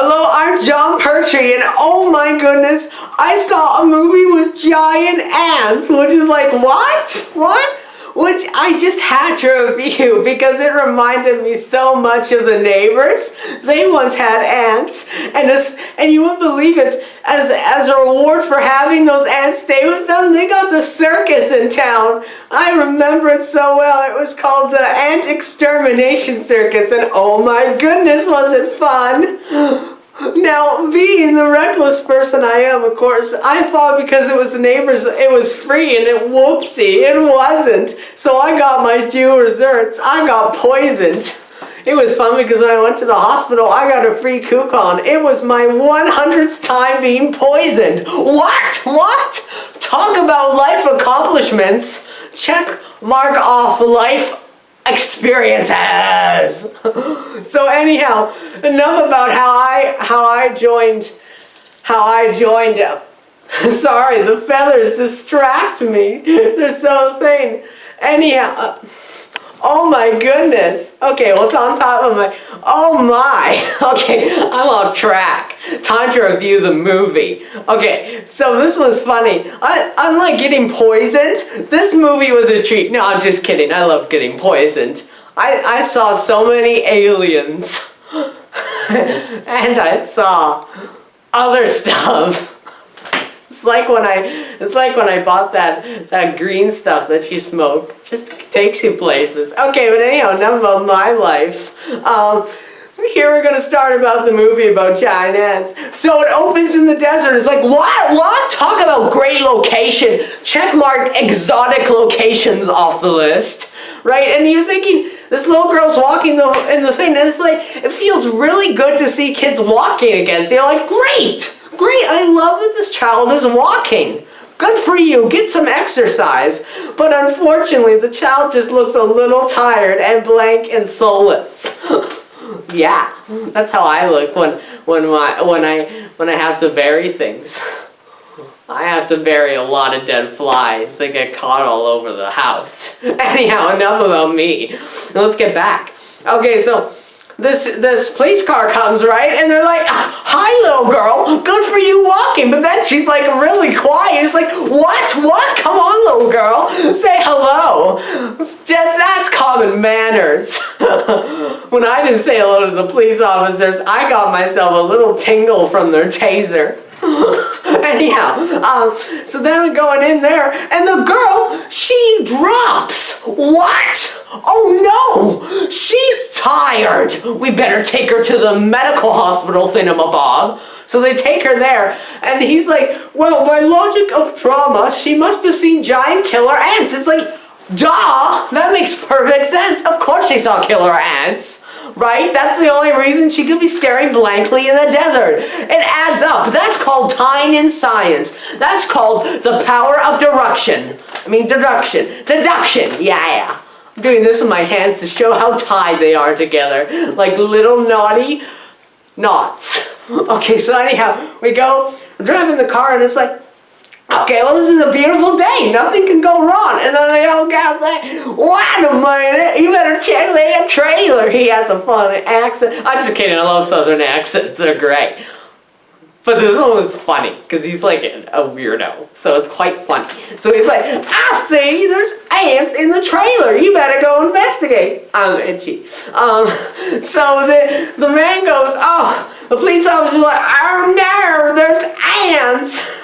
Hello, I'm John Pertrie, and oh my goodness, I saw a movie with giant ants, which is like, what? What? Which I just had to review because it reminded me so much of the neighbors. They once had ants, and you wouldn't believe it, as a reward for having those ants stay with them, they got the circus in town. I remember it so well. It was called the Ant Extermination Circus, and oh my goodness, was it fun! Now, being the reckless person I am, of course, I thought because it was the neighbors, it was free, and whoopsie, it wasn't. So I got my due desserts. I got poisoned. It was fun because when I went to the hospital, I got a free coupon. It was my 100th time being poisoned. What? What? Talk about life accomplishments. Check mark off life experiences. So anyhow, enough about how I joined. Sorry, the feathers distract me. They're so thin. Anyhow, oh my goodness. Okay, what's on top of my, oh my. Okay, I'm off track. Time to review the movie. Okay, so this was funny. Unlike getting poisoned, this movie was a treat. No, I'm just kidding. I love getting poisoned. I saw so many aliens. And I saw other stuff. It's like when I bought that green stuff that you smoke. Just takes you places. Okay, but anyhow, enough about my life. Here we're gonna start about the movie about giant ants. So it opens in the desert. It's like, what? Talk about great location. Check mark exotic locations off the list, right? And you're thinking, this little girl's walking in the thing, and it's like, it feels really good to see kids walking again. So you're like, great, I love that this child is walking. Good for you, get some exercise. But unfortunately, the child just looks a little tired and blank and soulless. Yeah, that's how I look when I have to bury things. I have to bury a lot of dead flies. They get caught all over the house. Anyhow, enough about me. Let's get back. Okay, so this police car comes, right? And they're like, hi, little girl. Good for you walking. But then she's like really quiet. It's like, what? Come on, little girl. Say hello. That's common manners. When I didn't say hello to the police officers, I got myself a little tingle from their taser. Anyhow, so then we're going in there, and the girl, she drops. What? Oh no, she's tired. We better take her to the medical hospital, thingamabob. So they take her there, and he's like, well, by logic of trauma, she must have seen giant killer ants. It's like, duh, that makes perfect sense. Of course she saw killer ants. Right? That's the only reason she could be staring blankly in the desert. It adds up. That's called tying in science. That's called the power of deduction. Deduction. Yeah. I'm doing this with my hands to show how tied they are together. Like little naughty knots. Okay, so anyhow, we go, we're driving the car, and it's like, okay, well, this is a beautiful day. Nothing can go wrong. And then the old guy's like, wait a minute, you better check that trailer. He has a funny accent. I'm just kidding, I love southern accents. They're great. But this one was funny, because he's like a weirdo. So it's quite funny. So he's like, I see there's ants in the trailer. You better go investigate. I'm itchy. So the man goes, oh, the police officer's like, oh no, there's ants.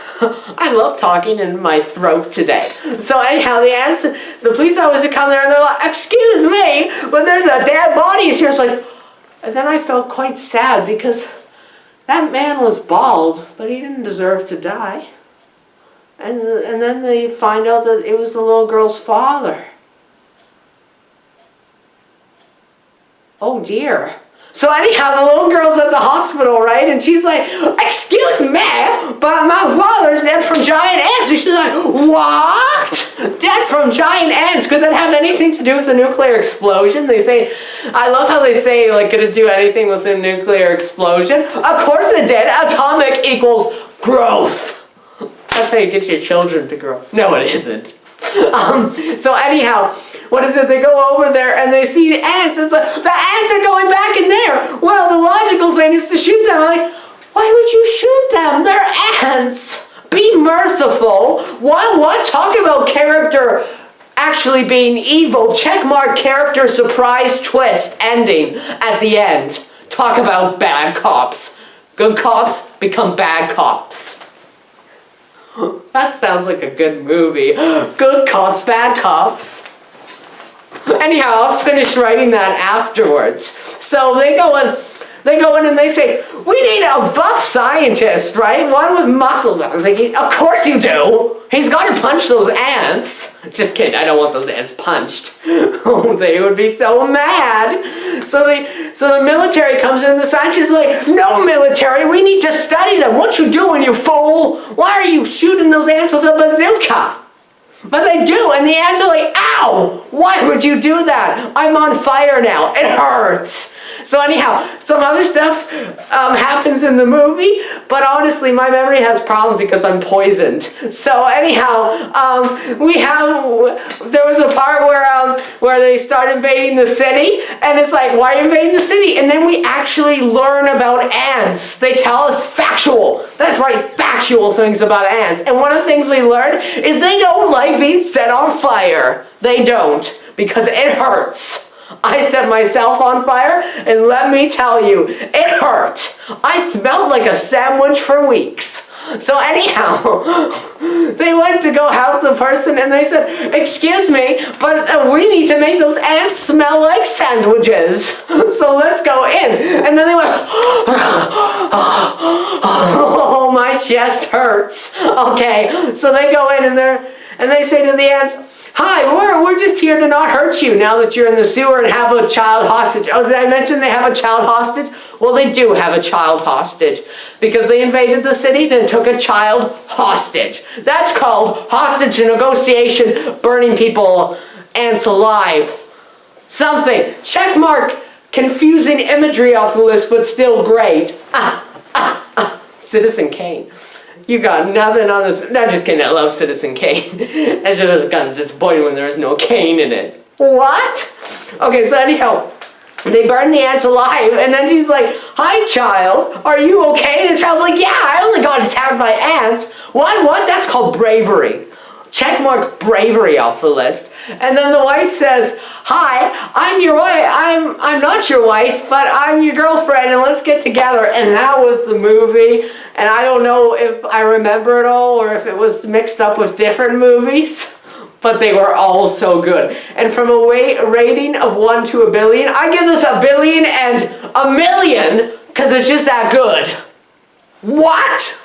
I love talking in my throat today. So anyhow, the police officer come there and they're like, excuse me, but there's a dead body here. It's like, and then I felt quite sad because that man was bald, but he didn't deserve to die. And then they find out that it was the little girl's father. Oh dear. So anyhow, the little girl's at the hospital, right? And she's like, excuse me, but my father's dead from giant ants. And she's like, what? Dead from giant ants? Could that have anything to do with the nuclear explosion? They say, I love how they say, like, could it do anything with a nuclear explosion? Of course it did. Atomic equals growth. That's how you get your children to grow. No, it isn't. So anyhow, what is it? They go over there and they see the ants. It's like, the ants are going back in there. Well, the logical thing is to shoot them. I'm like, why would you shoot them? They're ants. Be merciful. What? Talk about character actually being evil. Checkmark character surprise twist ending at the end. Talk about bad cops. Good cops become bad cops. That sounds like a good movie. Good cops, bad cops. Anyhow, I'll finish writing that afterwards. So they go in and they say, we need a buff scientist, right? One with muscles. I'm thinking, of course you do. He's got to punch those ants. Just kidding, I don't want those ants punched. Oh, they would be so mad. So the military comes in and the scientist is like, no military, we need to study them. What you doing, you fool? Why are you shooting those ants with a bazooka? But they do, and the ants are like, ow! Why would you do that? I'm on fire now. It hurts. So anyhow, some other stuff happens in the movie, but honestly, my memory has problems because I'm poisoned. So anyhow, there was a part where they start invading the city, and it's like, why are you invading the city? And then we actually learn about ants. They tell us factual. That's right, factual things about ants. And one of the things we learned is they don't like being set on fire. They don't, because it hurts. I set myself on fire, and let me tell you, it hurt. I smelled like a sandwich for weeks. So anyhow, they went to go help the person, and they said, excuse me, but we need to make those ants smell like sandwiches. So let's go in. And then they went, oh, my chest hurts. Okay, so they go in, and they say to the ants, hi, we're just here to not hurt you now that you're in the sewer and have a child hostage. Oh, did I mention they have a child hostage? Well, they do have a child hostage because they invaded the city, then took a child hostage. That's called hostage negotiation, burning people, ants alive. Something. Checkmark confusing imagery off the list, but still great. Citizen Kane. You got nothing on this. No, just kidding. I love Citizen Kane. It's just kind of disappointing when there is no Kane in it. What? Okay, so anyhow, they burn the ants alive, and then he's like, hi, child. Are you okay? And the child's like, yeah, I only got attacked by ants. What? That's called bravery. Checkmark bravery off the list. And then the wife says, hi, I'm your wife. I'm not your wife, but I'm your girlfriend, and let's get together. And that was the movie. And I don't know if I remember it all or if it was mixed up with different movies, but they were all so good. And from a rating of 1 to a billion, I give this 1 billion and 1,000,000 because it's just that good. What?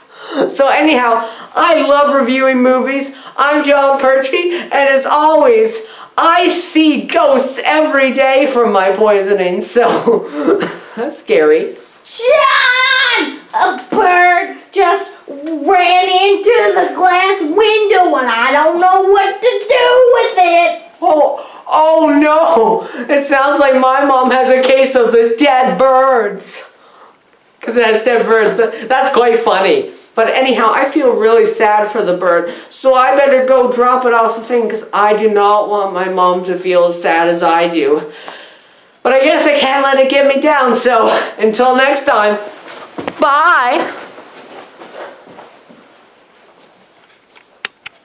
So anyhow, I love reviewing movies. I'm John Pertrie, and as always, I see ghosts every day from my poisoning, so that's scary. John! A bird just ran into the glass window and I don't know what to do with it. Oh no! It sounds like my mom has a case of the dead birds. Because it has dead birds. That's quite funny. But anyhow, I feel really sad for the bird. So I better go drop it off the thing because I do not want my mom to feel as sad as I do. But I guess I can't let it get me down. So until next time, bye.